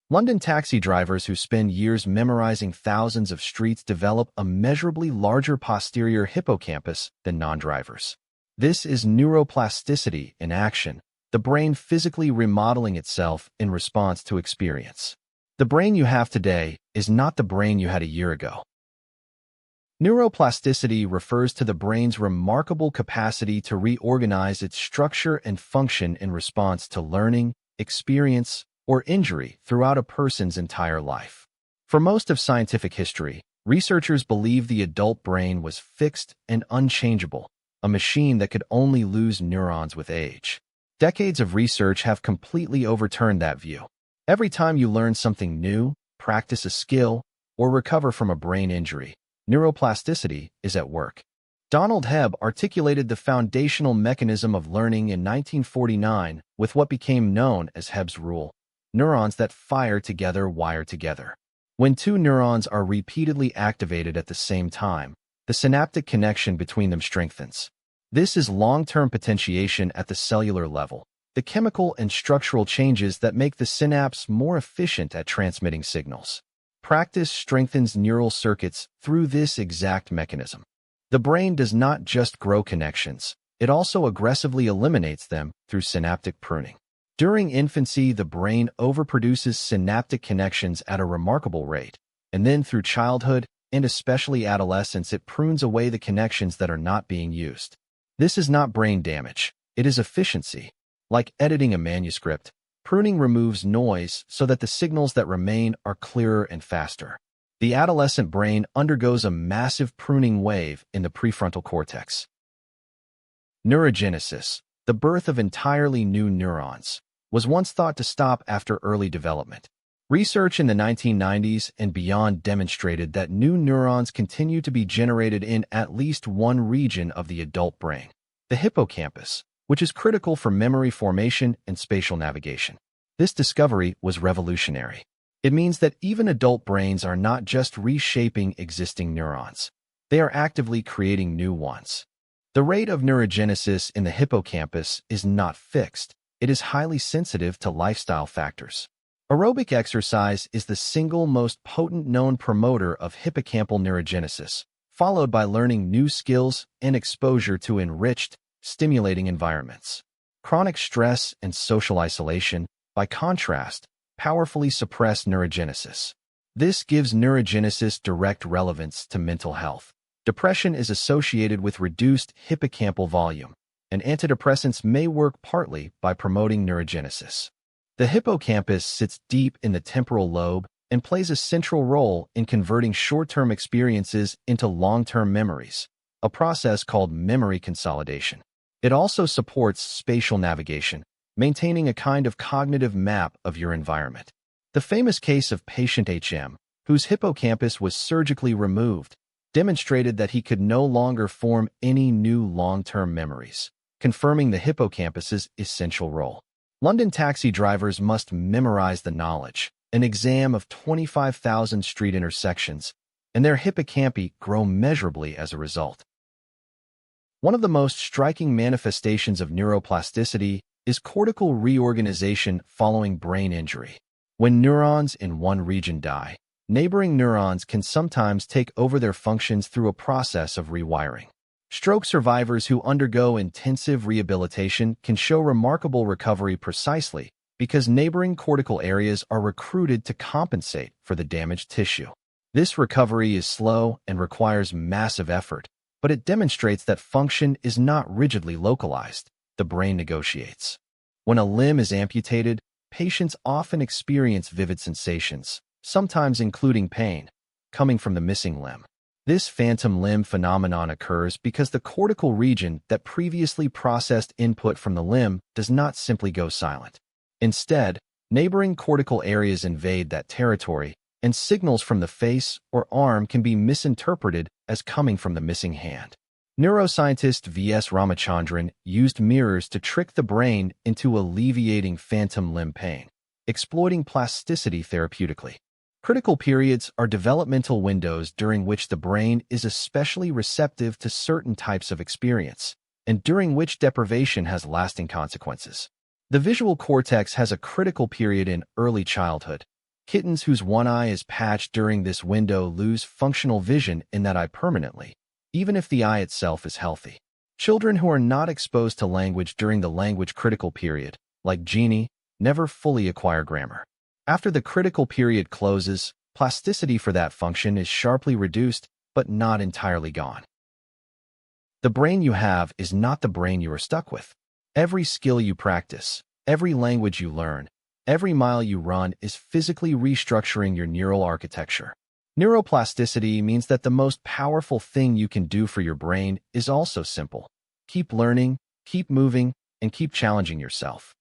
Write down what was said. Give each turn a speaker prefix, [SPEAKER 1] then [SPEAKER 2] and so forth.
[SPEAKER 1] London taxi drivers who spend years memorizing thousands of streets develop a measurably larger posterior hippocampus than non-drivers. This is neuroplasticity in action, the brain physically remodeling itself in response to experience. The brain you have today is not the brain you had a year ago. Neuroplasticity refers to the brain's remarkable capacity to reorganize its structure and function in response to learning, experience, or injury throughout a person's entire life. For most of scientific history, researchers believed the adult brain was fixed and unchangeable, a machine that could only lose neurons with age. Decades of research have completely overturned that view. Every time you learn something new, practice a skill, or recover from a brain injury, neuroplasticity is at work. Donald Hebb articulated the foundational mechanism of learning in 1949 with what became known as Hebb's rule. Neurons that fire together wire together. When two neurons are repeatedly activated at the same time, the synaptic connection between them strengthens. This is long-term potentiation at the cellular level, the chemical and structural changes that make the synapse more efficient at transmitting signals. Practice strengthens neural circuits through this exact mechanism. The brain does not just grow connections, it also aggressively eliminates them through synaptic pruning. During infancy, the brain overproduces synaptic connections at a remarkable rate, and then through childhood, and especially adolescence, it prunes away the connections that are not being used. This is not brain damage, it is efficiency. Like editing a manuscript, pruning removes noise so that the signals that remain are clearer and faster. The adolescent brain undergoes a massive pruning wave in the prefrontal cortex. Neurogenesis, the birth of entirely new neurons, was once thought to stop after early development. Research in the 1990s and beyond demonstrated that new neurons continue to be generated in at least one region of the adult brain, the hippocampus, which is critical for memory formation and spatial navigation. This discovery was revolutionary. It means that even adult brains are not just reshaping existing neurons. They are actively creating new ones. The rate of neurogenesis in the hippocampus is not fixed. It is highly sensitive to lifestyle factors. Aerobic exercise is the single most potent known promoter of hippocampal neurogenesis, followed by learning new skills and exposure to enriched, stimulating environments. Chronic stress and social isolation, by contrast, powerfully suppress neurogenesis. This gives neurogenesis direct relevance to mental health. Depression is associated with reduced hippocampal volume, and antidepressants may work partly by promoting neurogenesis. The hippocampus sits deep in the temporal lobe and plays a central role in converting short-term experiences into long-term memories, a process called memory consolidation. It also supports spatial navigation, maintaining a kind of cognitive map of your environment. The famous case of patient HM, whose hippocampus was surgically removed, demonstrated that he could no longer form any new long-term memories, confirming the hippocampus's essential role. London taxi drivers must memorize the knowledge, an exam of 25,000 street intersections, and their hippocampi grow measurably as a result. One of the most striking manifestations of neuroplasticity is cortical reorganization following brain injury. When neurons in one region die, neighboring neurons can sometimes take over their functions through a process of rewiring. Stroke survivors who undergo intensive rehabilitation can show remarkable recovery precisely because neighboring cortical areas are recruited to compensate for the damaged tissue. This recovery is slow and requires massive effort, but it demonstrates that function is not rigidly localized. The brain negotiates. When a limb is amputated, patients often experience vivid sensations, sometimes including pain, coming from the missing limb. This phantom limb phenomenon occurs because the cortical region that previously processed input from the limb does not simply go silent. Instead, neighboring cortical areas invade that territory, and signals from the face or arm can be misinterpreted as coming from the missing hand. Neuroscientist V.S. Ramachandran used mirrors to trick the brain into alleviating phantom limb pain, exploiting plasticity therapeutically. Critical periods are developmental windows during which the brain is especially receptive to certain types of experience, and during which deprivation has lasting consequences. The visual cortex has a critical period in early childhood, Kittens whose one eye is patched during this window lose functional vision in that eye permanently, even if the eye itself is healthy. Children who are not exposed to language during the language critical period, like Jeannie, never fully acquire grammar. After the critical period closes, plasticity for that function is sharply reduced, but not entirely gone. The brain you have is not the brain you are stuck with. Every skill you practice, every language you learn, every mile you run is physically restructuring your neural architecture. Neuroplasticity means that the most powerful thing you can do for your brain is also simple. Keep learning, keep moving, and keep challenging yourself.